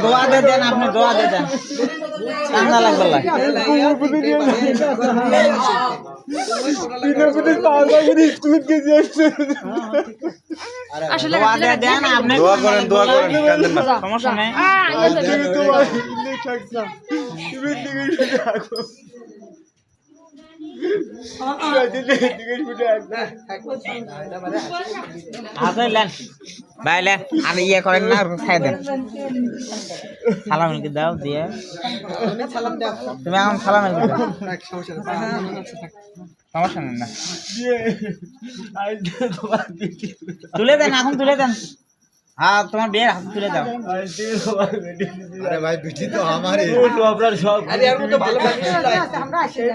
দোয়া দে দেন, আপনি দোয়া দে দেন, ঠান্ডা লাগবে না। আসলে দোয়া দে দেন, আপনি দোয়া করেন কাঁদেন না। সমস্যা নেই। ভাই লেন আর ইয়ে করেন না, খাই দেন। সালাম দাও দিয়ে তুমি এখন সালাম দাও, সমস্যা নেই না। তুলে দেন, এখন তুলে দেন। হ্যাঁ, তোমার বিয়ের হাত তুলে দাও। আরে ভাই বিটি তো আমারই। আপনার সব আরে আর মতো ভালো লাগে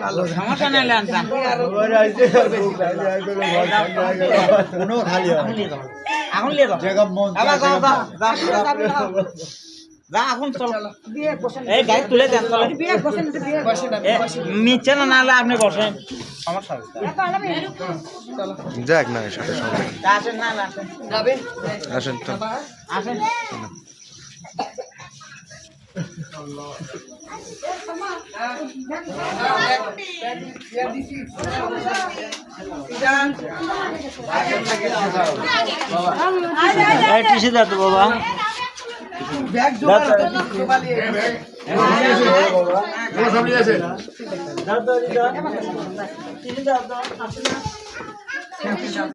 ভালো সমস্যা নেই, লেন যান। কোনো খালি হয় এখন নিয়ে যাও, জায়গা মন আবার যাও যাও যাও যা, এখন চল। এই গাড়ি তুলে দেন, চলে নিচে না, নাহলে আপনি বসেন, সমস্যা হবে। যাক না সাথে সঙ্গে আসেন, না না আসেন, আসেন তো আসেন। এই টিসি দাও তো বাবা। ব্যাগ জোগাড় জোগাড় সব নিয়ে আসেন। দাও দাও দাও, টিসি দাও দাও, আসেন না।